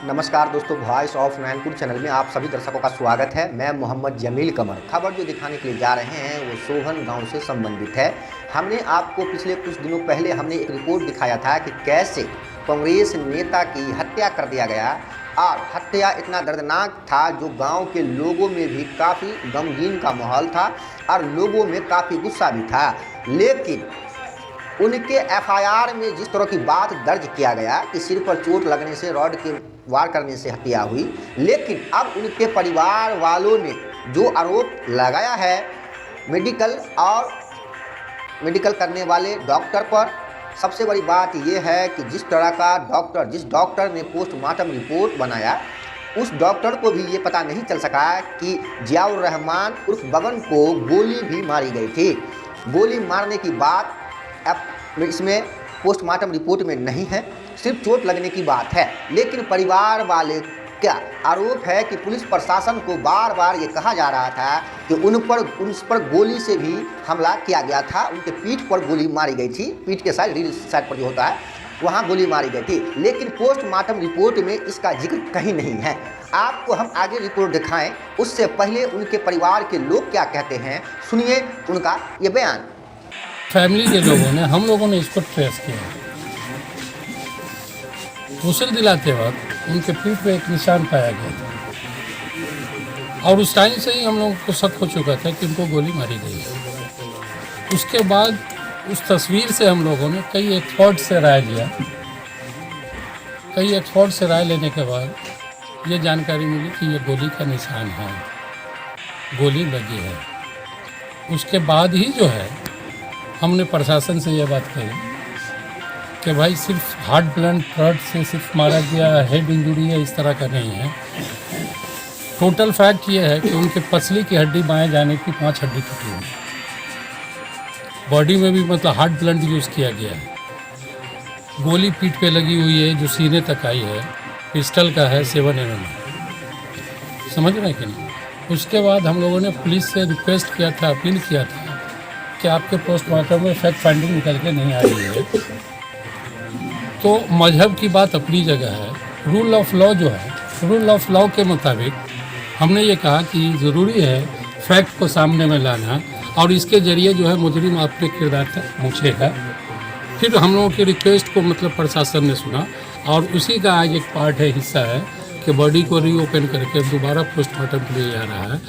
नमस्कार दोस्तों, voice of Nainpur channel में आप सभी दर्शकों का स्वागत है। मैं मोहम्मद जमील कमर। खबर जो दिखाने के लिए जा रहे हैं वो सोहन गांव से संबंधित है। हमने आपको पिछले कुछ दिनों पहले एक रिपोर्ट दिखाया था कि कैसे कांग्रेस नेता की हत्या कर दिया गया और हत्या इतना दर्दनाक था जो गांव के लोगों में भी काफ़ी गमगीन का माहौल था और लोगों में काफ़ी गुस्सा भी था। लेकिन उनके एफआईआर में जिस तरह की बात दर्ज किया गया कि सिर पर चोट लगने से, रॉड के वार करने से हत्या हुई, लेकिन अब उनके परिवार वालों ने जो आरोप लगाया है मेडिकल करने वाले डॉक्टर पर, सबसे बड़ी बात यह है कि जिस डॉक्टर ने पोस्टमार्टम रिपोर्ट बनाया उस डॉक्टर को भी ये पता नहीं चल सका कि जियाउर रहमान उर्फ बबन को गोली भी मारी गई थी। गोली मारने की बात अब इसमें पोस्टमार्टम रिपोर्ट में नहीं है, सिर्फ चोट लगने की बात है। लेकिन परिवार वाले का आरोप है कि पुलिस प्रशासन को बार बार ये कहा जा रहा था कि उन पर गोली से भी हमला किया गया था। उनके पीठ पर गोली मारी गई थी, पीठ के साइड, रीढ़ साइड पर जो होता है वहाँ गोली मारी गई थी। लेकिन पोस्टमार्टम रिपोर्ट में इसका जिक्र कहीं नहीं है। आपको हम आगे रिपोर्ट दिखाएं उससे पहले उनके परिवार के लोग क्या कहते हैं, सुनिए उनका ये बयान। फैमिली के लोगों ने, हम लोगों ने इसको ट्रेस किया। उसल दिलाते वक्त उनके पीठ पे एक निशान पाया गया था और उस टाइम से ही हम लोगों को शक हो चुका था कि उनको गोली मारी गई है। उसके बाद उस तस्वीर से हम लोगों ने कई एक्सपर्ट से राय लिया। कई एक्सपर्ट से राय लेने के बाद ये जानकारी मिली कि ये गोली का निशान है, गोली लगी है। उसके बाद ही जो है हमने प्रशासन से ये बात कही कि भाई सिर्फ हार्ट ब्लंट थ्रट से सिर्फ मारा गया, हेड इंजरी है, इस तरह का नहीं है। टोटल फैक्ट ये है कि उनके पसली की हड्डी बाएं जाने की 5 हड्डी टूटी हुई, बॉडी में भी मतलब हार्ट ब्लंट यूज़ किया गया है। गोली पीठ पे लगी हुई है जो सीने तक आई है, पिस्टल का है 7 mm, समझ रहे हैं कि नहीं। उसके बाद हम लोगों ने पुलिस से रिक्वेस्ट किया था, अपील किया था कि आपके पोस्टमार्टम में फैक्ट फाइंडिंग निकल के नहीं आ रही है। तो मजहब की बात अपनी जगह है, रूल ऑफ लॉ जो है, रूल ऑफ लॉ के मुताबिक हमने ये कहा कि ज़रूरी है फैक्ट को सामने में लाना और इसके ज़रिए जो है मुजरिम अपने किरदार तक पहुँचेगा। फिर हम लोगों की रिक्वेस्ट को मतलब प्रशासन ने सुना और उसी का आज एक पार्ट है, हिस्सा है कि बॉडी को रीओपन करके दोबारा पोस्टमार्टम के लिए जा रहा है।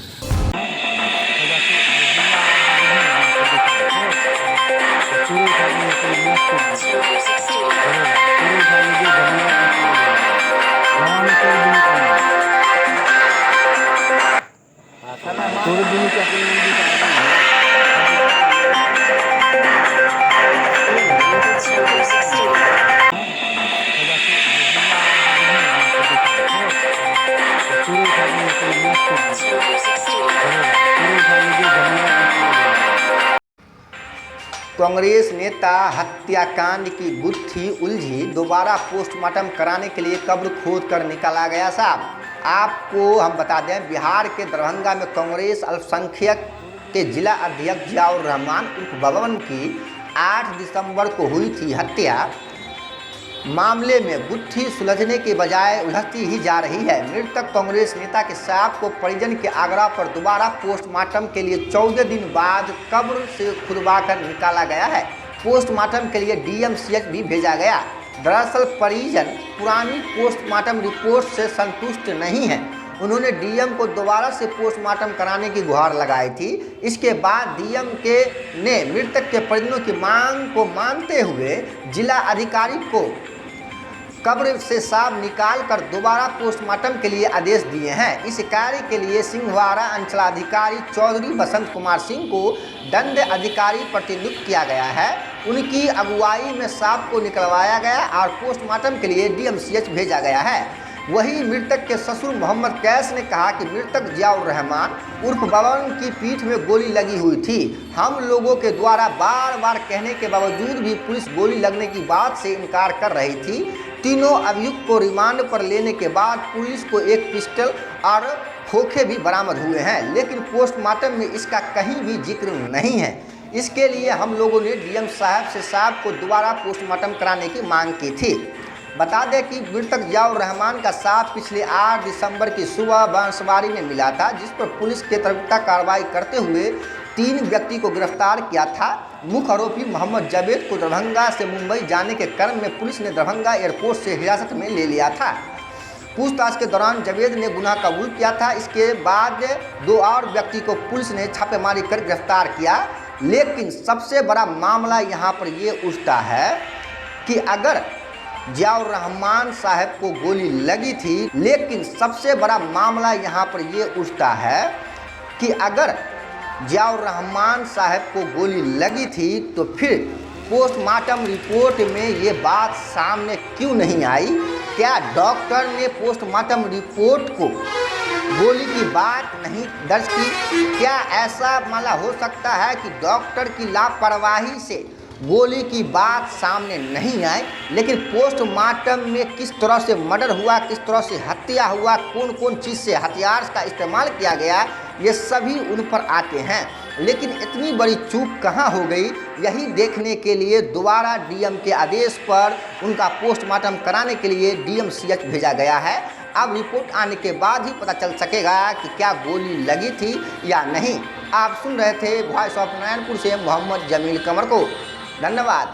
कांग्रेस नेता हत्याकांड की गुत्थी उलझी, दोबारा पोस्टमार्टम कराने के लिए कब्र खोद कर निकाला गया साहब। आपको हम बता दें, बिहार के दरभंगा में कांग्रेस अल्पसंख्यक के जिला अध्यक्ष जियाउर रहमान उर्फ बबन की 8 दिसंबर को हुई थी हत्या। मामले में गुत्थी सुलझने के बजाय उलझती ही जा रही है। मृतक कांग्रेस नेता के शव को परिजन के आग्रह पर दोबारा पोस्टमार्टम के लिए 14 दिन बाद कब्र से खुदवाकर निकाला गया है। पोस्टमार्टम के लिए डीएमसीएच भी भेजा गया। दरअसल परिजन पुरानी पोस्टमार्टम रिपोर्ट से संतुष्ट नहीं है। उन्होंने डीएम को दोबारा से पोस्टमार्टम कराने की गुहार लगाई थी। इसके बाद डीएम ने मृतक के परिजनों की मांग को मानते हुए जिला अधिकारी को कब्र से शव निकाल कर दोबारा पोस्टमार्टम के लिए आदेश दिए हैं। इस कार्य के लिए सिंहवाड़ा अंचलाधिकारी चौधरी बसंत कुमार सिंह को दंड अधिकारी प्रतिनियुक्त किया गया है। उनकी अगुवाई में शव को निकलवाया गया और पोस्टमार्टम के लिए डीएमसीएच भेजा गया है। वहीं मृतक के ससुर मोहम्मद कैस ने कहा कि मृतक जियाउर रहमान उर्फ बबन की पीठ में गोली लगी हुई थी। हम लोगों के द्वारा बार बार कहने के बावजूद भी पुलिस गोली लगने की बात से इनकार कर रही थी। तीनों अभियुक्त को रिमांड पर लेने के बाद पुलिस को एक पिस्टल और खोखे भी बरामद हुए हैं, लेकिन पोस्टमार्टम में इसका कहीं भी जिक्र नहीं है। इसके लिए हम लोगों ने डीएम साहब से शव को दोबारा पोस्टमार्टम कराने की मांग की थी। बता दें कि मृतक जियाउर रहमान का शव पिछले 8 दिसंबर की सुबह बांसवाड़ी में मिला था, जिस पर पुलिस के तरीका कार्रवाई करते हुए 3 व्यक्ति को गिरफ्तार किया था। मुख्य आरोपी मोहम्मद जावेद को दरभंगा से मुंबई जाने के क्रम में पुलिस ने दरभंगा एयरपोर्ट से हिरासत में ले लिया था। पूछताछ के दौरान जावेद ने गुनाह कबूल किया था। इसके बाद 2 और व्यक्ति को पुलिस ने छापेमारी कर गिरफ्तार किया। लेकिन सबसे बड़ा मामला यहाँ पर ये उठता है कि अगर जियाउर रहमान साहब को गोली लगी थी, लेकिन सबसे बड़ा मामला यहाँ पर ये उठता है कि अगर जियाउर रहमान साहब को गोली लगी थी तो फिर पोस्टमार्टम रिपोर्ट में ये बात सामने क्यों नहीं आई? क्या डॉक्टर ने पोस्टमार्टम रिपोर्ट को गोली की बात नहीं दर्ज की? क्या ऐसा मामला हो सकता है कि डॉक्टर की लापरवाही से गोली की बात सामने नहीं आई, लेकिन पोस्टमार्टम में किस तरह से मर्डर हुआ, किस तरह से हत्या हुआ, कौन कौन चीज़ से हथियार का इस्तेमाल किया गया, ये सभी उन पर आते हैं। लेकिन इतनी बड़ी चूक कहाँ हो गई, यही देखने के लिए दोबारा डीएम के आदेश पर उनका पोस्टमार्टम कराने के लिए DMCH भेजा गया है। अब रिपोर्ट आने के बाद ही पता चल सकेगा कि क्या गोली लगी थी या नहीं। आप सुन रहे थे वॉइस ऑफ नारायणपुर से मोहम्मद जमील कमर को। धन्यवाद।